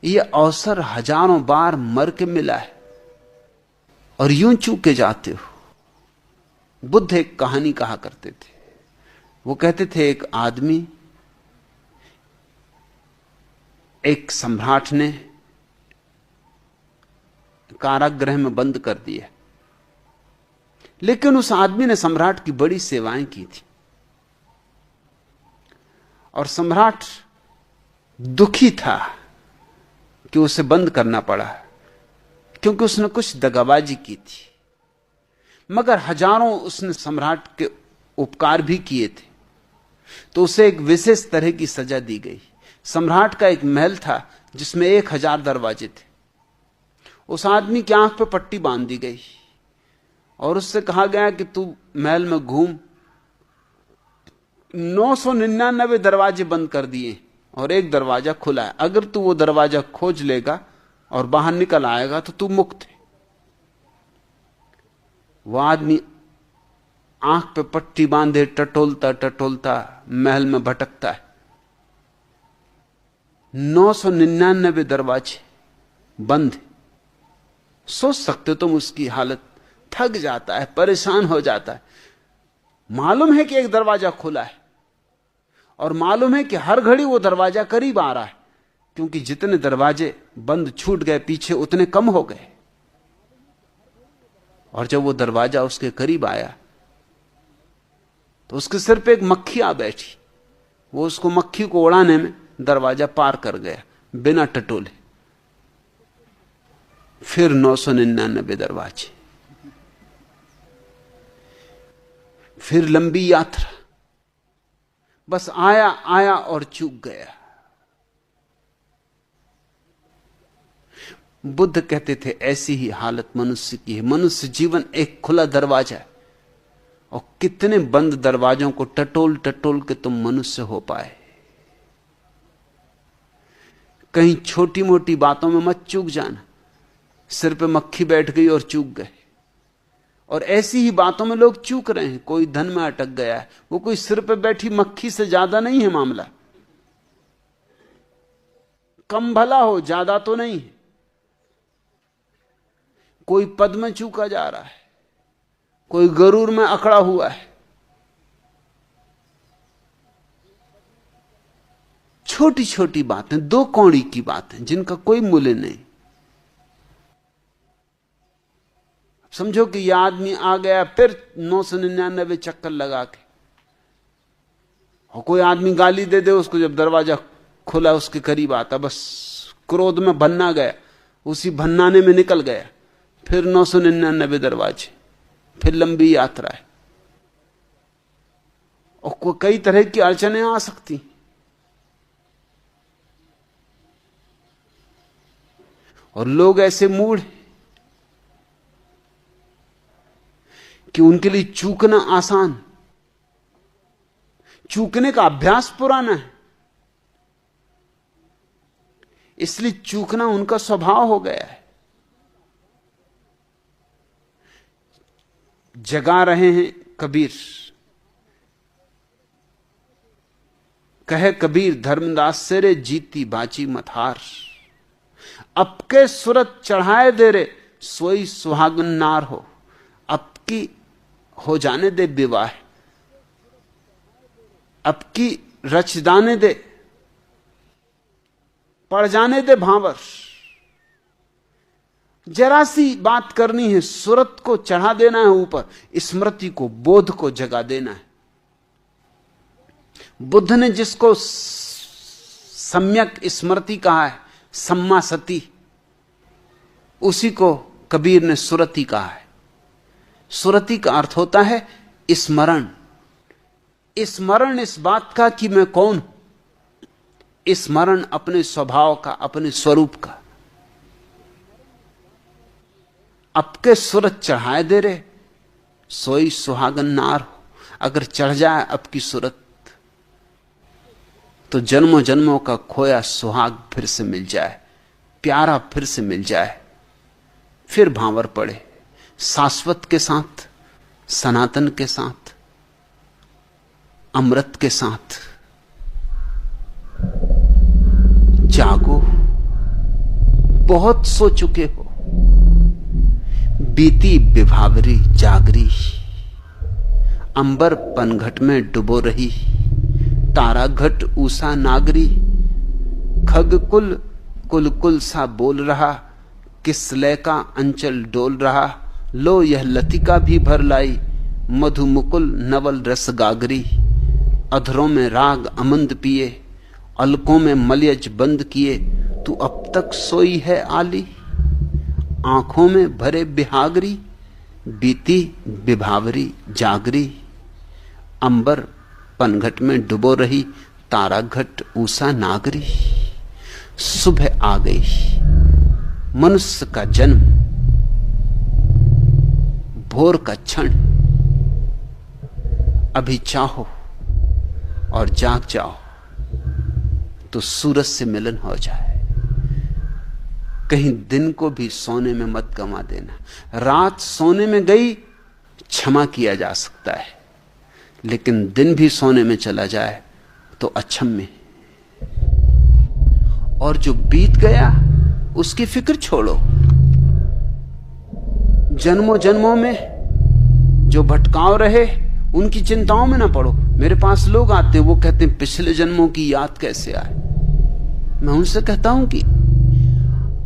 ये अवसर हजारों बार मर के मिला है और यूं चूके जाते हो। बुद्ध एक कहानी कहा करते थे। वो कहते थे एक आदमी, एक सम्राट ने कारागृह में बंद कर दिया, लेकिन उस आदमी ने सम्राट की बड़ी सेवाएं की थी और सम्राट दुखी था कि उसे बंद करना पड़ा क्योंकि उसने कुछ दगाबाजी की थी। मगर हजारों उसने सम्राट के उपकार भी किए थे, तो उसे एक विशेष तरह की सजा दी गई। सम्राट का एक महल था जिसमें 1000 दरवाजे थे। उस आदमी की आंख पे पट्टी बांध दी गई और उससे कहा गया कि तू महल में घूम। 999 दरवाजे बंद कर दिए और एक दरवाजा खुला है। अगर तू वो दरवाजा खोज लेगा और बाहर निकल आएगा तो तू मुक्त है। वह आदमी आंख पे पट्टी बांधे टटोलता टटोलता महल में भटकता है। 999 दरवाजे बंद है। सोच सकते हो तुम उसकी हालत, थक जाता है, परेशान हो जाता है। मालूम है कि एक दरवाजा खुला है और मालूम है कि हर घड़ी वो दरवाजा करीब आ रहा है, क्योंकि जितने दरवाजे बंद छूट गए पीछे उतने कम हो गए। और जब वो दरवाजा उसके करीब आया तो उसके सिर पे एक मक्खी आ बैठी। वो उसको मक्खी को उड़ाने में दरवाजा पार कर गया बिना टटोले। फिर 999 दरवाजे, फिर लंबी यात्रा। बस आया आया और चूक गया। बुद्ध कहते थे ऐसी ही हालत मनुष्य की है। मनुष्य जीवन एक खुला दरवाजा है और कितने बंद दरवाजों को टटोल टटोल के तुम मनुष्य हो पाए। कहीं छोटी मोटी बातों में मत चूक जाना। सिर पे मक्खी बैठ गई और चूक गए। और ऐसी ही बातों में लोग चूक रहे हैं। कोई धन में अटक गया है, वो कोई सिर पे बैठी मक्खी से ज्यादा नहीं है मामला। कम भला हो, ज्यादा तो नहीं है। कोई पद में चूका जा रहा है, कोई गरूर में अकड़ा हुआ है। छोटी छोटी बातें, 2 कौड़ी की बातें जिनका कोई मूल्य नहीं। समझो कि यह आदमी आ गया फिर 999 चक्कर लगा के, और कोई आदमी गाली दे दे उसको जब दरवाजा खुला उसके करीब आता, बस क्रोध में भन्ना गया, उसी भन्नाने में निकल गया। फिर 999 दरवाजे, फिर लंबी यात्रा है और कई तरह की अड़चनें आ सकती। और लोग ऐसे मूड हैं कि उनके लिए चूकना आसान, चूकने का अभ्यास पुराना है, इसलिए चूकना उनका स्वभाव हो गया है। जगा रहे हैं कबीर, कहे कबीर धर्मदास से रे जीती बाची मथार। अब के सूरत चढ़ाए दे रे सोई सुहागन नार हो। अब की हो जाने दे विवाह, अब की रचदाने दे, पड़ जाने दे भांवर। जरा सी बात करनी है, सूरत को चढ़ा देना है ऊपर, स्मृति को, बोध को जगा देना है। बुद्ध ने जिसको सम्यक स्मृति कहा है, सम्मा सती, उसी को कबीर ने सुरति कहा है। सुरति का अर्थ होता है स्मरण। स्मरण इस बात का कि मैं कौन हूं, स्मरण अपने स्वभाव का, अपने स्वरूप का। अब के सूरत चढ़ाए दे रे सोई सुहागन नार हो। अगर चढ़ जाए अब की सूरत तो जन्मों जन्मों का खोया सुहाग फिर से मिल जाए, प्यारा फिर से मिल जाए, फिर भांवर पड़े शाश्वत के साथ, सनातन के साथ, अमृत के साथ। जागो, बहुत सो चुके हो। बीती विभावरी जागरी, अंबर पनघट में डुबो रही, तारा घट ऊषा नागरी। खग कुल कुल कुल सा बोल रहा, किस लय का अंचल डोल रहा। लो यह लतिका भी भर लाई, मधु मुकुल नवल रस गागरी। अधरों में राग अमंद पिए, अलकों में मलयज बंद किए। तू अब तक सोई है आली, आंखों में भरे बिहागरी। बीती विभावरी जागरी, अंबर पनघट में डुबो रही, तारा घट ऊषा नागरी। सुबह आ गई, मनुष्य का जन्म, भोर का क्षण। अभी चाहो और जाग जाओ तो सूरज से मिलन हो जाए। कहीं दिन को भी सोने में मत गंवा देना। रात सोने में गई क्षमा किया जा सकता है, लेकिन दिन भी सोने में चला जाए तो अक्षम्य। और जो बीत गया उसकी फिक्र छोड़ो। जन्मों जन्मों में जो भटकाव रहे उनकी चिंताओं में ना पड़ो। मेरे पास लोग आते हैं, वो कहते हैं पिछले जन्मों की याद कैसे आए। मैं उनसे कहता हूं कि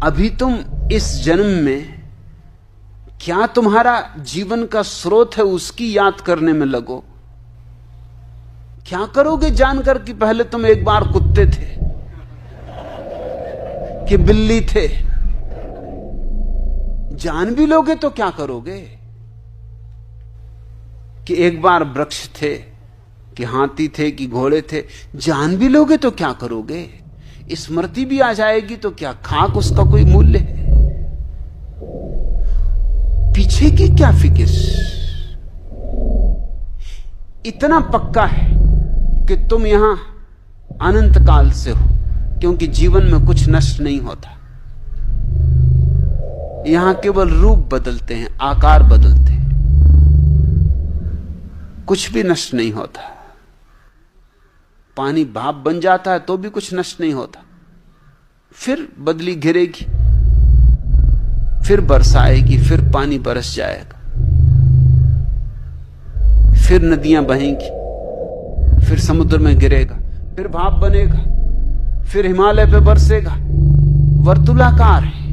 अभी तुम इस जन्म में क्या तुम्हारा जीवन का स्रोत है उसकी याद करने में लगो। क्या करोगे जानकर कि पहले तुम एक बार कुत्ते थे कि बिल्ली थे। जान भी लोगे तो क्या करोगे कि एक बार वृक्ष थे कि हाथी थे कि घोड़े थे। जान भी लोगे तो क्या करोगे। स्मृति भी आ जाएगी तो क्या खाक उसका कोई मूल्य है। पीछे की क्या फिक्र। इतना पक्का है कि तुम यहां अनंत काल से हो, क्योंकि जीवन में कुछ नष्ट नहीं होता। यहां केवल रूप बदलते हैं, आकार बदलते हैं, कुछ भी नष्ट नहीं होता। पानी भाप बन जाता है तो भी कुछ नष्ट नहीं होता। फिर बदली गिरेगी, फिर बरसाएगी, फिर पानी बरस जाएगा, फिर नदियां बहेंगी, फिर समुद्र में गिरेगा, फिर भाप बनेगा, फिर हिमालय पे बरसेगा। वर्तुलाकार है।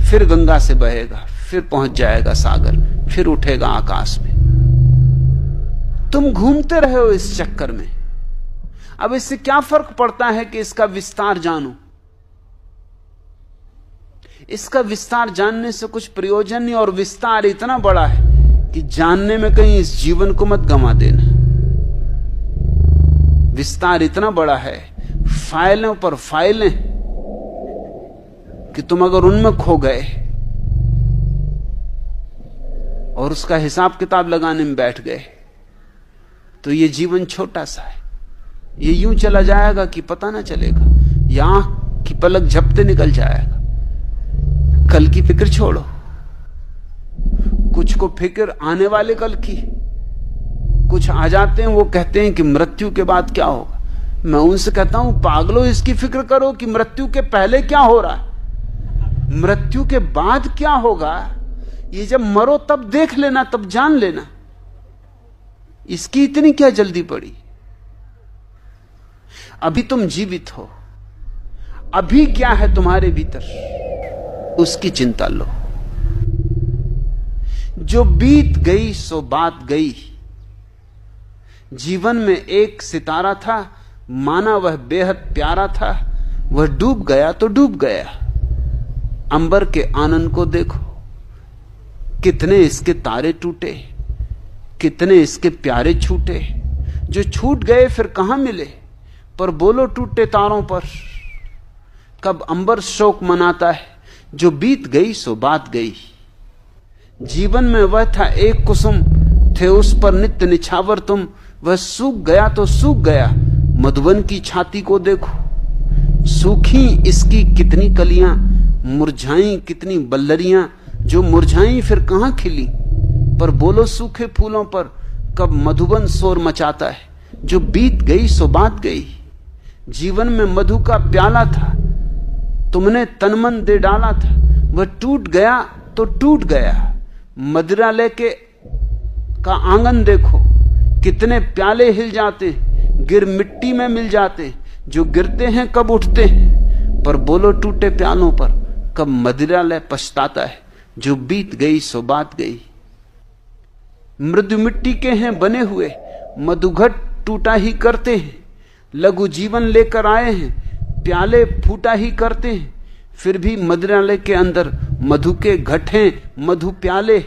फिर गंगा से बहेगा, फिर पहुंच जाएगा सागर, फिर उठेगा आकाश में। तुम घूमते रहे हो इस चक्कर में। अब इससे क्या फर्क पड़ता है कि इसका विस्तार जानो। इसका विस्तार जानने से कुछ प्रयोजन नहीं, और विस्तार इतना बड़ा है कि जानने में कहीं इस जीवन को मत गंवा देना। विस्तार इतना बड़ा है, फाइलों पर फाइलें, कि तुम अगर उनमें खो गए और उसका हिसाब किताब लगाने में बैठ गए तो ये जीवन छोटा सा है। ये यूं चला जाएगा कि पता ना चलेगा, यहां की पलक झपटे निकल जाएगा। कल की फिक्र छोड़ो। कुछ को फिक्र आने वाले कल की। कुछ आ जाते हैं, वो कहते हैं कि मृत्यु के बाद क्या होगा। मैं उनसे कहता हूं पागलों, इसकी फिक्र करो कि मृत्यु के पहले क्या हो रहा है, मृत्यु के बाद क्या होगा। ये जब मरो तब देख लेना, तब जान लेना। इसकी इतनी क्या जल्दी पड़ी। अभी तुम जीवित हो, अभी क्या है तुम्हारे भीतर उसकी चिंता लो। जो बीत गई सो बात गई। जीवन में एक सितारा था, माना वह बेहद प्यारा था, वह डूब गया तो डूब गया। अंबर के आनंद को देखो, कितने इसके तारे टूटे, कितने इसके प्यारे छूटे। जो छूट गए फिर कहां मिले, पर बोलो टूटे तारों पर। कब अंबर शोक मनाता है, जो बीत गई सो बात गई। जीवन में वह था एक कुसुम, थे उस पर नित्य निछावर तुम। वह सूख गया तो सूख गया, मधुवन की छाती को देखो। सूखी इसकी कितनी कलियां, मुरझाई कितनी बल्लरियां। जो मुरझाई फिर कहां खिली, पर बोलो सूखे फूलों पर कब मधुबन शोर मचाता है। जो बीत गई सो बात गई। जीवन में मधु का प्याला था, तुमने तन मन दे डाला था वह टूट गया तो टूट गया। मदिरालय का आंगन देखो, कितने प्याले हिल जाते, गिर मिट्टी में मिल जाते। जो गिरते हैं कब उठते हैं, पर बोलो टूटे प्यालों पर कब मदिरालय पछताता है। जो बीत गई सो बात गई। मृदु मिट्टी के हैं बने हुए, मधुघट टूटा ही करते हैं। लघु जीवन लेकर आए हैं, प्याले फूटा ही करते हैं। फिर भी मदिरालय के अंदर मधु के घट हैं, मधु प्याले।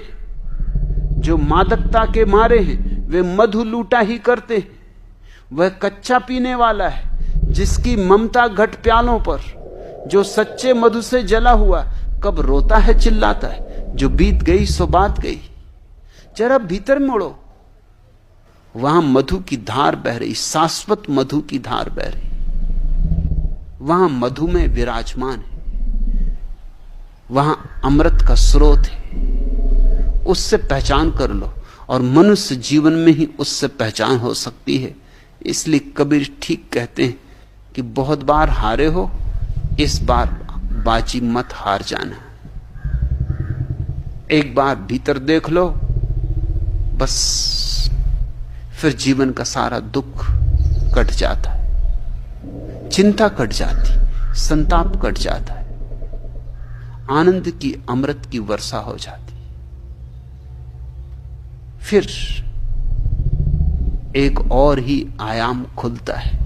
जो मादकता के मारे हैं वे मधु लूटा ही करते हैं। वह कच्चा पीने वाला है जिसकी ममता घट प्यालों पर। जो सच्चे मधु से जला हुआ कब रोता है चिल्लाता है। जो बीत गई सो बात गई। जरा भीतर मुड़ो, वहां मधु की धार बह रही, शाश्वत मधु की धार बह रही। वहां मधु में विराजमान है, वहां अमृत का स्रोत है। उससे पहचान कर लो, और मनुष्य जीवन में ही उससे पहचान हो सकती है। इसलिए कबीर ठीक कहते हैं कि बहुत बार हारे हो, इस बार बाजी मत हार जाना। एक बार भीतर देख लो, बस फिर जीवन का सारा दुख कट जाता है, चिंता कट जाती, संताप कट जाता है, आनंद की अमृत की वर्षा हो जाती। फिर एक और ही आयाम खुलता है।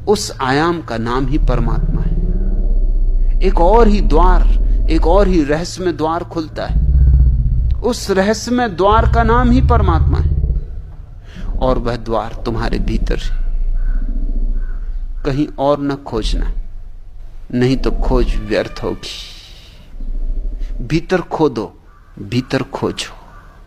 उस आयाम का नाम ही परमात्मा है। एक और ही द्वार, एक और ही रहस्यमय द्वार खुलता है। उस रहस्यमय द्वार का नाम ही परमात्मा है, और वह द्वार तुम्हारे भीतर है। कहीं और न खोजना, नहीं तो खोज व्यर्थ होगी। भीतर खोदो, भीतर खोजो।